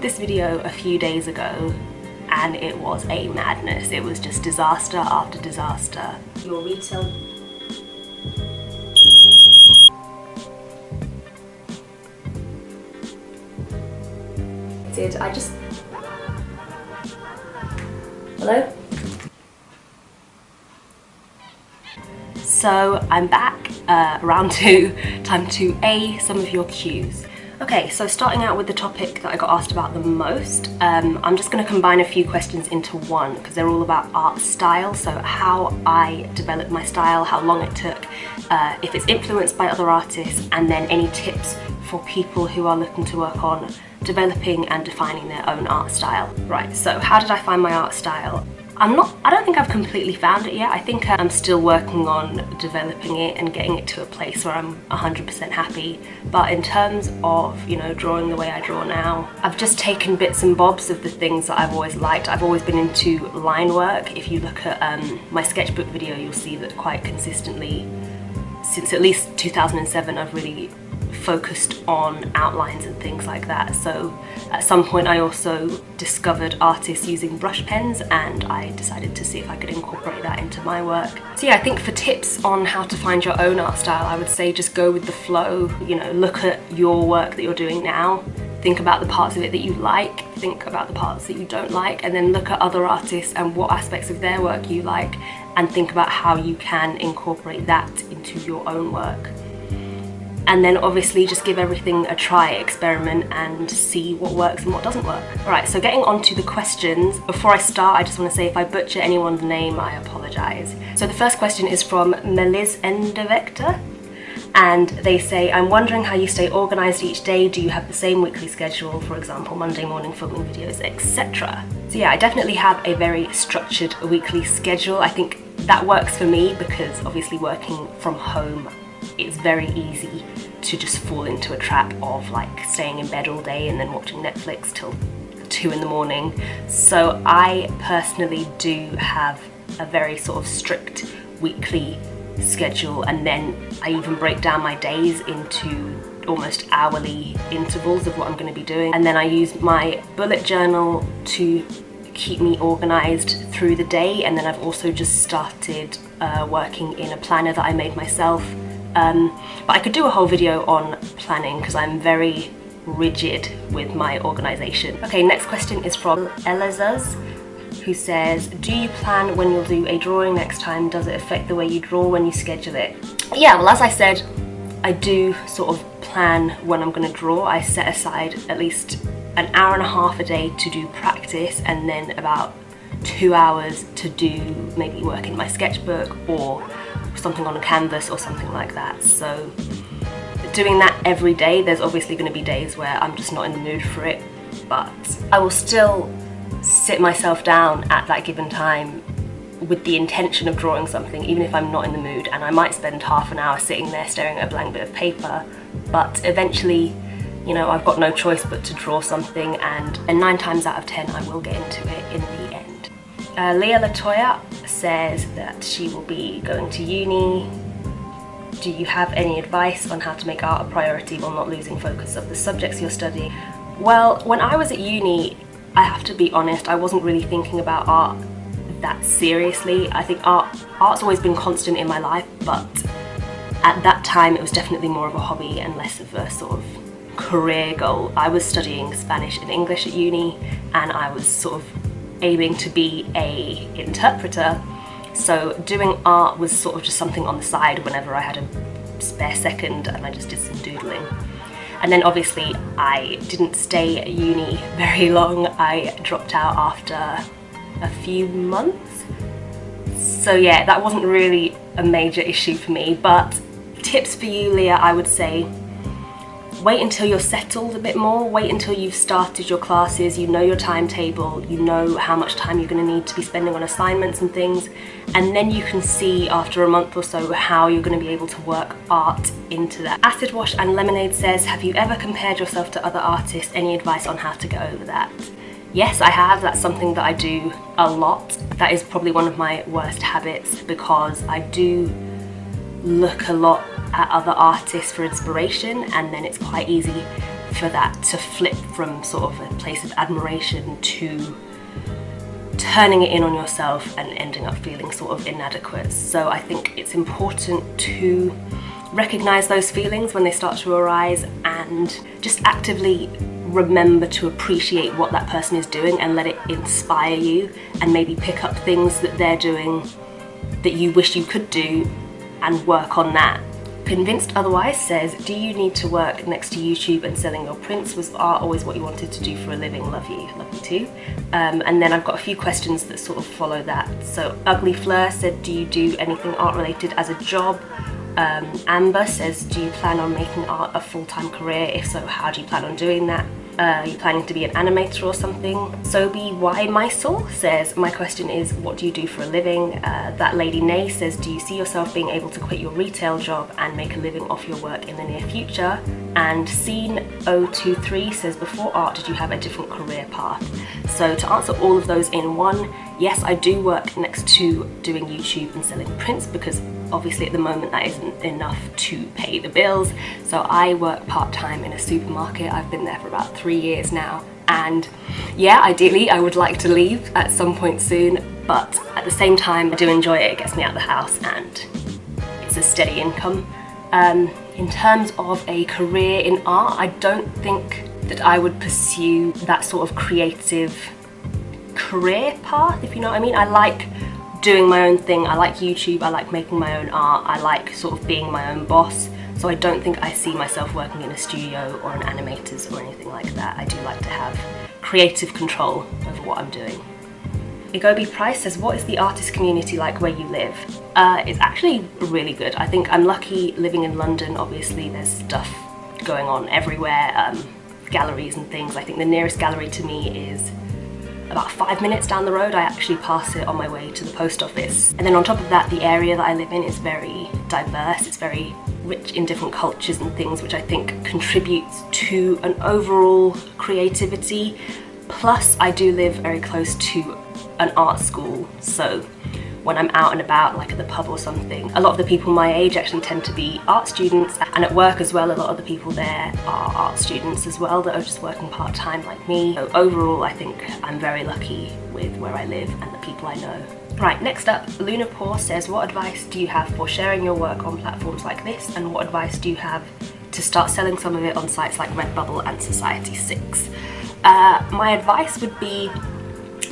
this video a few days ago and it was a madness. It was just disaster after disaster. Your retail... Did I just... Hello? So I'm back, round two, time to A some of your cues. Okay, so starting out with the topic that I got asked about the most, I'm just going to combine a few questions into one because they're all about art style, so how I developed my style, how long it took, if it's influenced by other artists, and then any tips for people who are looking to work on developing and defining their own art style. Right, so how did I find my art style? I don't think I've completely found it yet. I think I'm still working on developing it and getting it to a place where I'm 100% happy. But in terms of, you know, drawing the way I draw now, I've just taken bits and bobs of the things that I've always liked. I've always been into line work. If you look at my sketchbook video, you'll see that quite consistently, since at least 2007, I've really focused on outlines and things like that. So at some point I also discovered artists using brush pens and I decided to see if I could incorporate that into my work. So yeah, I think for tips on how to find your own art style, I would say just go with the flow. You know, look at your work that you're doing now, think about the parts of it that you like, think about the parts that you don't like, and then look at other artists and what aspects of their work you like and think about how you can incorporate that into your own work. And then obviously just give everything a try, experiment and see what works and what doesn't work. Alright, so getting on to the questions. Before I start, I just want to say if I butcher anyone's name, I apologise. So the first question is from Melis Endevector, and they say, I'm wondering how you stay organised each day. Do you have the same weekly schedule, for example, Monday morning filming videos, etc.? So yeah, I definitely have a very structured weekly schedule. I think that works for me because obviously working from home, it's very easy to just fall into a trap of like staying in bed all day and then watching Netflix till 2 in the morning. So I personally do have a very sort of strict weekly schedule, and then I even break down my days into almost hourly intervals of what I'm going to be doing, and then I use my bullet journal to keep me organised through the day. And then I've also just started working in a planner that I made myself. But I could do a whole video on planning because I'm very rigid with my organisation. Okay, next question is from Elazaz, who says, do you plan when you'll do a drawing next time? Does it affect the way you draw when you schedule it? Yeah, well, as I said, I do sort of plan when I'm going to draw. I set aside at least an hour and a half a day to do practice, and then about 2 hours to do maybe work in my sketchbook or something on a canvas or something like that. So doing that every day, there's obviously going to be days where I'm just not in the mood for it, but I will still sit myself down at that given time with the intention of drawing something, even if I'm not in the mood, and I might spend half an hour sitting there staring at a blank bit of paper, but eventually, you know, I've got no choice but to draw something, and 9 times out of 10 I will get into it in the end. Leah Latoya says that she will be going to uni. Do you have any advice on how to make art a priority while not losing focus of the subjects you're studying? Well, when I was at uni, I have to be honest, I wasn't really thinking about art that seriously. I think art's always been constant in my life, but at that time it was definitely more of a hobby and less of a sort of career goal. I was studying Spanish and English at uni, and I was sort of aiming to be a interpreter, so doing art was sort of just something on the side whenever I had a spare second, and I just did some doodling. And then obviously I didn't stay at uni very long. I dropped out after a few months, so yeah, that wasn't really a major issue for me. But tips for you, Leah, I would say wait until you're settled a bit more, wait until you've started your classes, you know your timetable, you know how much time you're going to need to be spending on assignments and things, and then you can see after a month or so how you're going to be able to work art into that. Acid Wash and Lemonade says, have you ever compared yourself to other artists? Any advice on how to go over that? Yes, I have. That's something that I do a lot. That is probably one of my worst habits because I do look a lot at other artists for inspiration, and then it's quite easy for that to flip from sort of a place of admiration to turning it in on yourself and ending up feeling sort of inadequate. So I think it's important to recognize those feelings when they start to arise and just actively remember to appreciate what that person is doing and let it inspire you, and maybe pick up things that they're doing that you wish you could do and work on that. Convinced Otherwise says, do you need to work next to YouTube and selling your prints? Was art always what you wanted to do for a living? Love you. Love you too. And then I've got a few questions that sort of follow that. So Ugly Fleur said, do you do anything art related as a job? Amber says, do you plan on making art a full-time career? If so, how do you plan on doing that? Are you planning to be an animator or something? Sobi Y Mysol says, my question is, what do you do for a living? That Lady Nay says, do you see yourself being able to quit your retail job and make a living off your work in the near future? And Scene023 says, before art, did you have a different career path? So to answer all of those in one, yes, I do work next to doing YouTube and selling prints, because obviously at the moment that isn't enough to pay the bills. So I work part-time in a supermarket. I've been there for about 3 years now, and yeah, ideally I would like to leave at some point soon, but at the same time I do enjoy it. It gets me out of the house and it's a steady income. In terms of a career in art, I don't think that I would pursue that sort of creative career path, if you know what I mean. I like doing my own thing, I like YouTube, I like making my own art, I like sort of being my own boss. So I don't think I see myself working in a studio or an animator's or anything like that. I do like to have creative control over what I'm doing. Igobi Price says, what is the artist community like where you live? It's actually really good. I think I'm lucky living in London. Obviously there's stuff going on everywhere, galleries and things. I think the nearest gallery to me is about 5 minutes down the road. I actually pass it on my way to the post office. And then on top of that, the area that I live in is very diverse. It's very rich in different cultures and things, which I think contributes to an overall creativity. Plus, I do live very close to an art school, so when I'm out and about, like at the pub or something, a lot of the people my age actually tend to be art students, and at work as well, a lot of the people there are art students as well that are just working part-time like me. So overall, I think I'm very lucky with where I live and the people I know. Right, next up, Luna Poor says, what advice do you have for sharing your work on platforms like this, and what advice do you have to start selling some of it on sites like Redbubble and Society6? My advice would be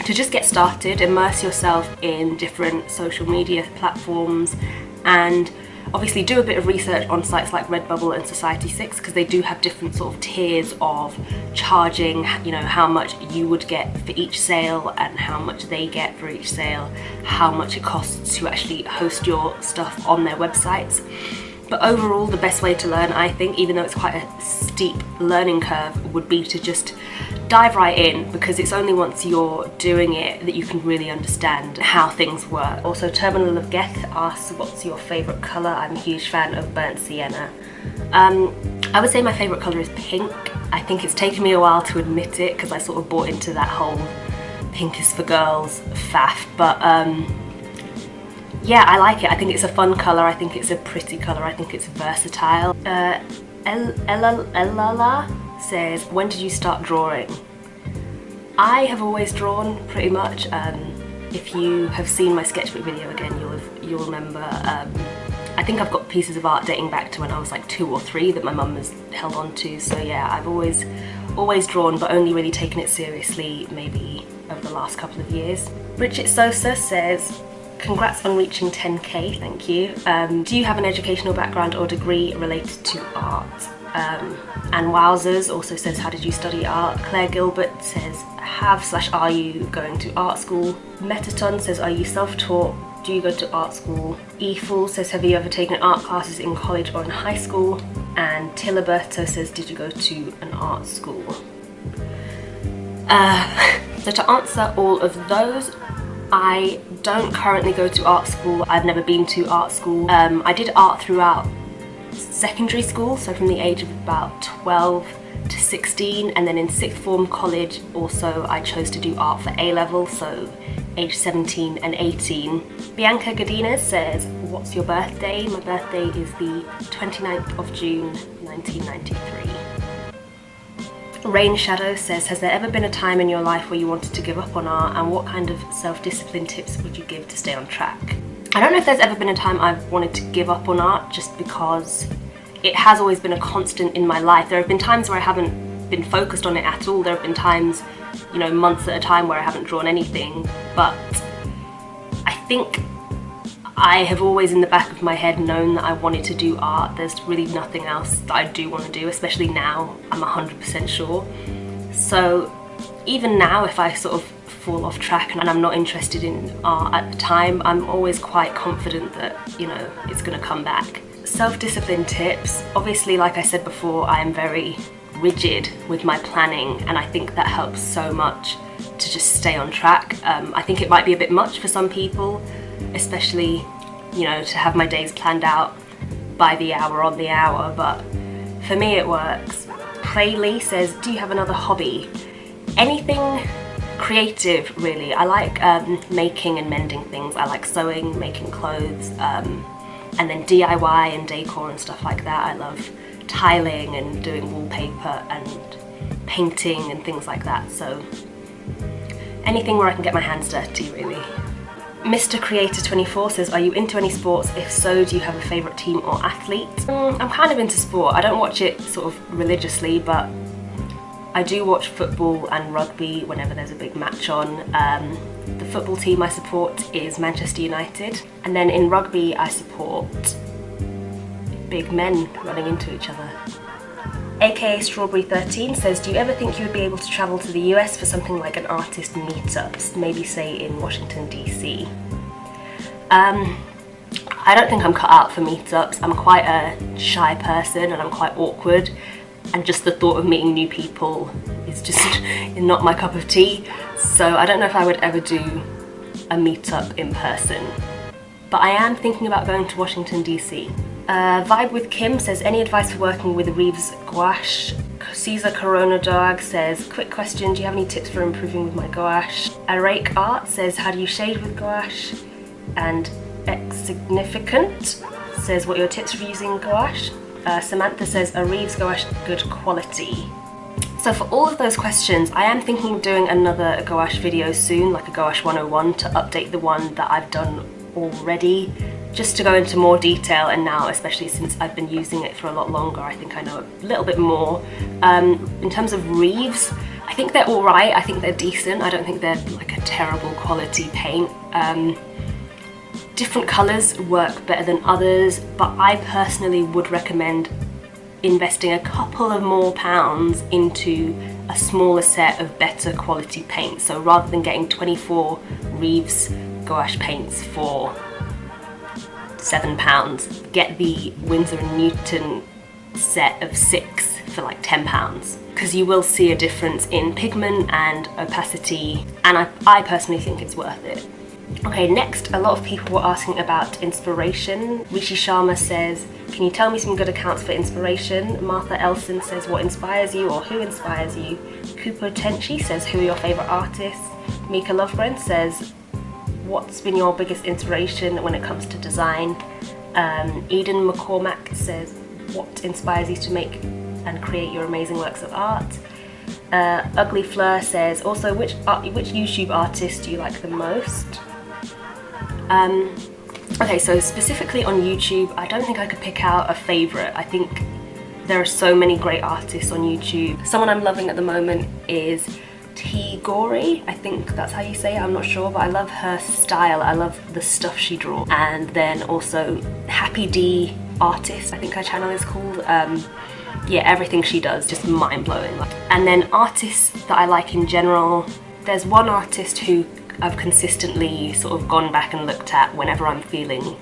to just get started, immerse yourself in different social media platforms, and obviously do a bit of research on sites like Redbubble and Society6, because they do have different sort of tiers of charging, you know, how much you would get for each sale and how much they get for each sale, how much it costs to actually host your stuff on their websites. But overall, the best way to learn, I think, even though it's quite a steep learning curve, would be to just dive right in, because it's only once you're doing it that you can really understand how things work. Also, Terminal of Geth asks, what's your favourite colour? I'm a huge fan of burnt sienna. I would say my favourite colour is pink. I think it's taken me a while to admit it, because I sort of bought into that whole pink is for girls faff, but yeah, I like it. I think it's a fun colour, I think it's a pretty colour, I think it's versatile. Elala says, when did you start drawing? I have always drawn, pretty much. If you have seen my sketchbook video again, you'll remember. I think I've got pieces of art dating back to when I was like 2 or 3 that my mum has held on to. So yeah, I've always drawn, but only really taken it seriously maybe over the last couple of years. Bridget Sosa says, congrats on reaching 10k, thank you. Do you have an educational background or degree related to art? And Wowzers also says, how did you study art? Claire Gilbert says, are you going to art school? Metaton says, are you self-taught? Do you go to art school? eFool says, have you ever taken art classes in college or in high school? And Tiliberto says, did you go to an art school? So to answer all of those, I don't currently go to art school. I've never been to art school. I did art throughout secondary school, so from the age of about 12 to 16, and then in 6th form college also I chose to do art for A-level, so age 17 and 18. Bianca Godinez says, what's your birthday? My birthday is the 29th of June 1993. Rain Shadow says, has there ever been a time in your life where you wanted to give up on art, and what kind of self-discipline tips would you give to stay on track? I don't know if there's ever been a time I've wanted to give up on art, just because it has always been a constant in my life. There have been times where I haven't been focused on it at all. There have been times, you know, months at a time where I haven't drawn anything, but I think I have always in the back of my head known that I wanted to do art. There's really nothing else that I do want to do, especially now. I'm 100% sure. So even now, if I sort of fall off track and I'm not interested in art at the time, I'm always quite confident that, you know, it's going to come back. Self-discipline tips. Obviously, like I said before, I am very rigid with my planning, and I think that helps so much to just stay on track. I think it might be a bit much for some people, especially, you know, to have my days planned out by the hour on the hour, but for me it works. Playlee says, do you have another hobby? Anything creative, really. I like making and mending things. I like sewing, making clothes, and then DIY and decor and stuff like that. I love tiling and doing wallpaper and painting and things like that, so anything where I can get my hands dirty, really. Mr. Creator 24 says, are you into any sports? If so, do you have a favourite team or athlete? I'm kind of into sport. I don't watch it sort of religiously, but I do watch football and rugby whenever there's a big match on. The football team I support is Manchester United, and then in rugby I support big men running into each other. AKA Strawberry 13 says, do you ever think you would be able to travel to the US for something like an artist meetup, maybe say in Washington DC? I don't think I'm cut out for meetups. I'm quite a shy person and I'm quite awkward, and just the thought of meeting new people is just not my cup of tea, so I don't know if I would ever do a meetup in person. But I am thinking about going to Washington DC. Vibe with Kim says, any advice for working with Reeves gouache? Caesar Corona Dog says, quick question, do you have any tips for improving with my gouache? Arake Art says, how do you shade with gouache? And Significant says, what are your tips for using gouache? Samantha says, a Reeves gouache good quality? So for all of those questions, I am thinking of doing another gouache video soon, like a gouache 101, to update the one that I've done already, just to go into more detail. And now, especially since I've been using it for a lot longer, I think I know a little bit more. In terms of Reeves, I think they're alright, I think they're decent. I don't think they're like a terrible quality paint. Different colours work better than others, but I personally would recommend investing a couple of more pounds into a smaller set of better quality paint. So rather than getting 24 Reeves gouache paints for £7, get the Winsor & Newton set of 6 for like £10, because you will see a difference in pigment and opacity, and I personally think it's worth it. Okay, next, a lot of people were asking about inspiration. Rishi Sharma says, can you tell me some good accounts for inspiration? Martha Elson says, what inspires you or who inspires you? Kupo Tenchi says, who are your favourite artists? Mika Lovegren says, what's been your biggest inspiration when it comes to design? Eden McCormack says, what inspires you to make and create your amazing works of art? Ugly Fleur says, also, which YouTube artist do you like the most? Okay, so specifically on YouTube, I don't think I could pick out a favourite. I think there are so many great artists on YouTube. Someone I'm loving at the moment is T Gory, I think that's how you say it, I'm not sure, but I love her style, I love the stuff she draws. And then also Happy D Artist, I think her channel is called. Yeah, everything she does, just mind-blowing. And then artists that I like in general, there's one artist who I've consistently sort of gone back and looked at whenever I'm feeling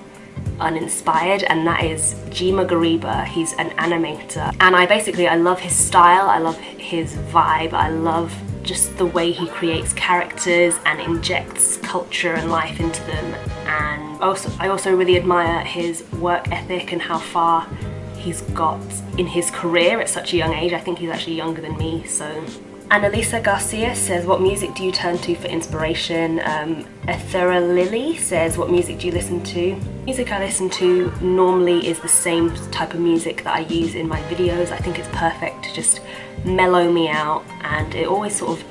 uninspired, and that is Gyimah Gariba. He's an animator, and I love his style, I love his vibe, I love just the way he creates characters and injects culture and life into them. And I also really admire his work ethic and how far he's got in his career at such a young age. I think he's actually younger than me, so. Annalisa Garcia says, what music do you turn to for inspiration? Ethera Lily says, what music do you listen to? Music I listen to normally is the same type of music that I use in my videos. I think it's perfect to just mellow me out, and it always sort of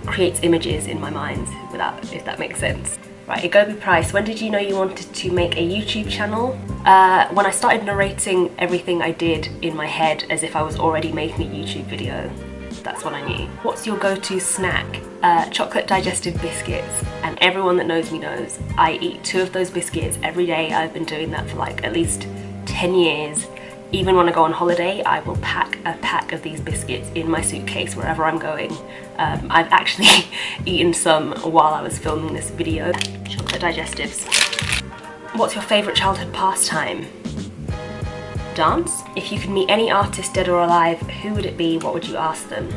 creates images in my mind, if that makes sense. Right, Agobi Price, when did you know you wanted to make a YouTube channel? When I started narrating everything I did in my head as if I was already making a YouTube video. That's when I knew. What's your go-to snack? Chocolate digestive biscuits, and everyone that knows me knows I eat 2 of those biscuits every day. I've been doing that for like at least 10 years. Even when I go on holiday, I will pack a pack of these biscuits in my suitcase wherever I'm going. I've actually eaten some while I was filming this video. Chocolate digestives. What's your favourite childhood pastime? Dance? If you could meet any artist, dead or alive, who would it be? What would you ask them?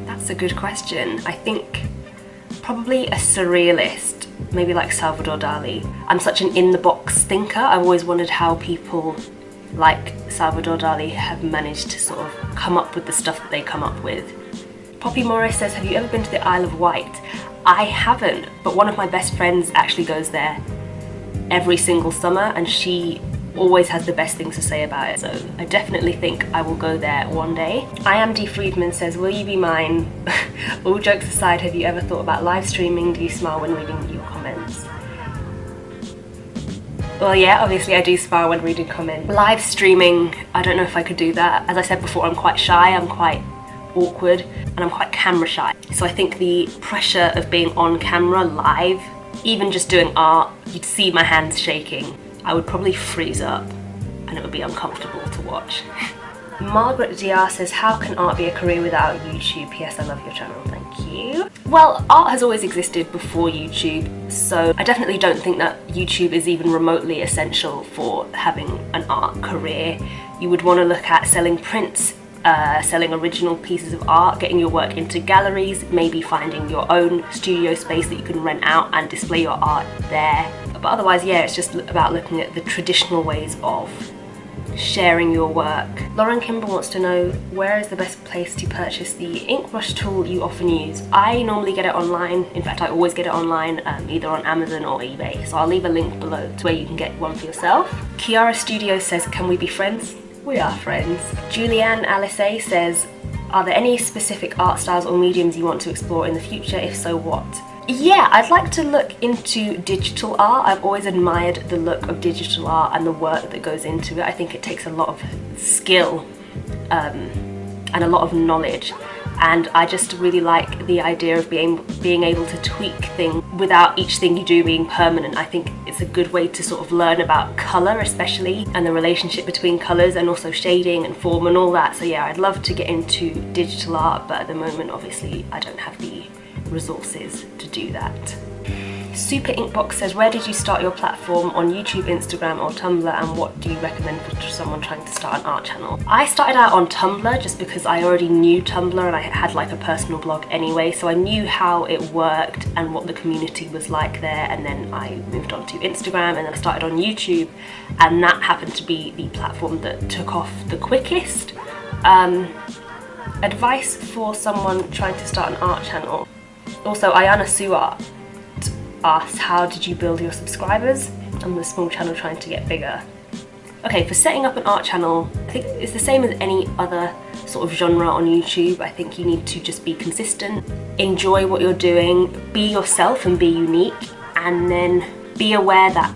That's a good question. I think probably a surrealist, maybe like Salvador Dali. I'm such an in-the-box thinker. I've always wondered how people like Salvador Dali have managed to sort of come up with the stuff that they come up with. Poppy Morris says, have you ever been to the Isle of Wight? I haven't, but one of my best friends actually goes there every single summer, and she always has the best things to say about it, so I definitely think I will go there one day. I am D. Friedman says, will you be mine? All jokes aside, have you ever thought about live streaming? Do you smile when reading your comments? Well, yeah, obviously I do smile when reading comments. Live streaming, I don't know if I could do that. As I said before, I'm quite shy, I'm quite awkward, and I'm quite camera shy. So I think the pressure of being on camera live, even just doing art, you'd see my hands shaking. I would probably freeze up and it would be uncomfortable to watch. Margaret DR says, how can art be a career without YouTube? P.S. I love your channel, thank you. Well, art has always existed before YouTube, so I definitely don't think that YouTube is even remotely essential for having an art career. You would want to look at selling prints, selling original pieces of art, getting your work into galleries, maybe finding your own studio space that you can rent out and display your art there. But otherwise, yeah, it's just about looking at the traditional ways of sharing your work. Lauren Kimber wants to know, where is the best place to purchase the ink brush tool you often use? I normally get it online. In fact, I always get it online, either on Amazon or eBay. So I'll leave a link below to where you can get one for yourself. Kiara Studio says, can we be friends? We are friends. Julianne Alice A says, are there any specific art styles or mediums you want to explore in the future? If so, what? Yeah, I'd like to look into digital art. I've always admired the look of digital art and the work that goes into it. I think it takes a lot of skill and a lot of knowledge, and I just really like the idea of being able to tweak things without each thing you do being permanent. I think it's a good way to sort of learn about colour especially, and the relationship between colours, and also shading and form and all that. So yeah, I'd love to get into digital art, but at the moment obviously I don't have the resources to do that. Super Inkbox says, where did you start your platform, on YouTube, Instagram or Tumblr, and what do you recommend for someone trying to start an art channel? I started out on Tumblr just because I already knew Tumblr and I had like a personal blog anyway, so I knew how it worked and what the community was like there, and then I moved on to Instagram and then I started on YouTube, and that happened to be the platform that took off the quickest. Advice for someone trying to start an art channel. Also, Ayana Suart asks, how did you build your subscribers? I'm a small channel trying to get bigger. Okay, for setting up an art channel, I think it's the same as any other sort of genre on YouTube. I think you need to just be consistent, enjoy what you're doing, be yourself and be unique, and then be aware that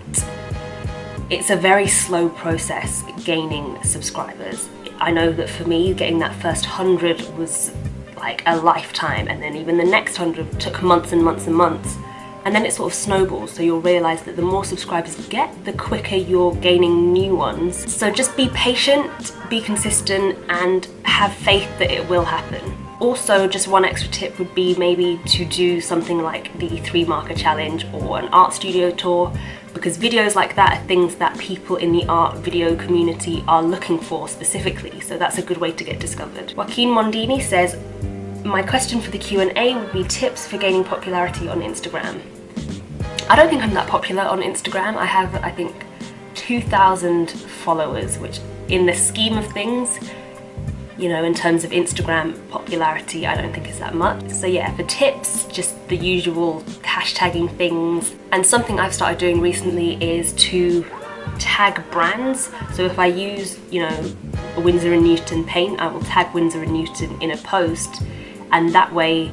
it's a very slow process gaining subscribers. I know that for me, getting that first 100 was like a lifetime, and then even the next 100 took months and months and months, and then it sort of snowballs. So you'll realise that the more subscribers you get, the quicker you're gaining new ones. So just be patient, be consistent, and have faith that it will happen. Also, just one extra tip would be maybe to do something like the 3 marker challenge or an art studio tour, because videos like that are things that people in the art video community are looking for specifically, so that's a good way to get discovered. Joaquin Mondini says, my question for the Q&A would be tips for gaining popularity on Instagram. I don't think I'm that popular on Instagram. I have, I think, 2,000 followers, which in the scheme of things, you know, in terms of Instagram popularity, I don't think it's that much. So yeah, for tips, just the usual hashtagging things. And something I've started doing recently is to tag brands. So if I use, you know, a Winsor & Newton paint, I will tag Winsor & Newton in a post, and that way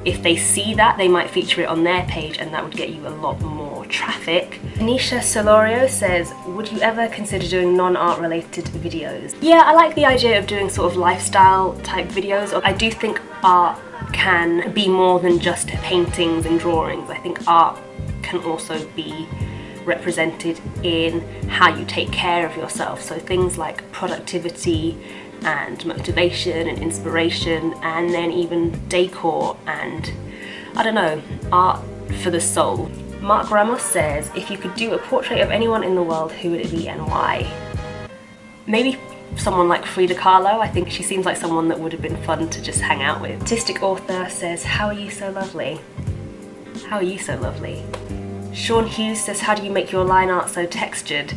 if they see that, they might feature it on their page, and that would get you a lot more traffic. Nisha Solorio says, would you ever consider doing non-art related videos? Yeah, I like the idea of doing sort of lifestyle type videos. I do think art can be more than just paintings and drawings. I think art can also be represented in how you take care of yourself. So things like productivity and motivation and inspiration, and then even decor and, I don't know, art for the soul. Mark Ramos says, if you could do a portrait of anyone in the world, who would it be and why? Maybe someone like Frida Kahlo. I think she seems like someone that would have been fun to just hang out with. Artistic Author says, how are you so lovely? How are you so lovely? Sean Hughes says, how do you make your line art so textured?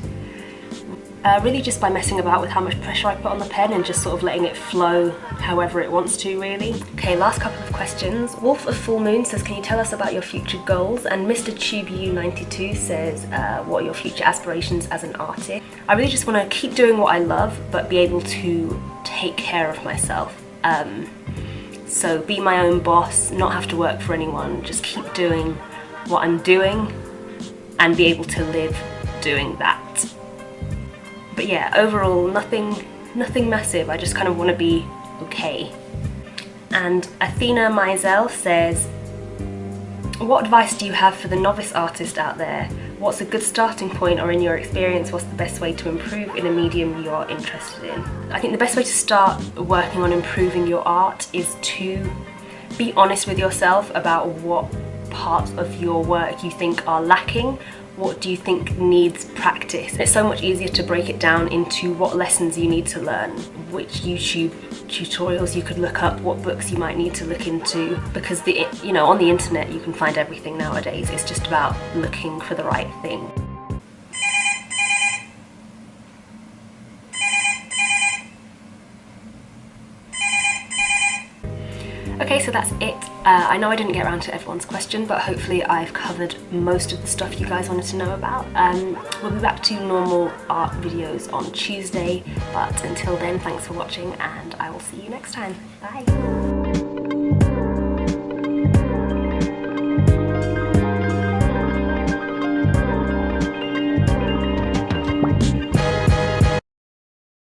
Really just by messing about with how much pressure I put on the pen and just sort of letting it flow however it wants to, really. Okay, last couple of questions. Wolf of Full Moon says, can you tell us about your future goals? And Mr. TubeU92 says, what are your future aspirations as an artist? I really just want to keep doing what I love, but be able to take care of myself. So be my own boss, not have to work for anyone, just keep doing what I'm doing and be able to live doing that. But yeah, overall, nothing massive. I just kind of want to be okay. And Athena Mizell says, what advice do you have for the novice artist out there? What's a good starting point, or in your experience, what's the best way to improve in a medium you're interested in? I think the best way to start working on improving your art is to be honest with yourself about what parts of your work you think are lacking. What do you think needs practice? It's so much easier to break it down into what lessons you need to learn, which YouTube tutorials you could look up, what books you might need to look into, because on the internet you can find everything nowadays. It's just about looking for the right thing. Okay, so that's it. I know I didn't get around to everyone's question, but hopefully I've covered most of the stuff you guys wanted to know about. We'll be back to normal art videos on Tuesday, but until then, thanks for watching, and I will see you next time. Bye!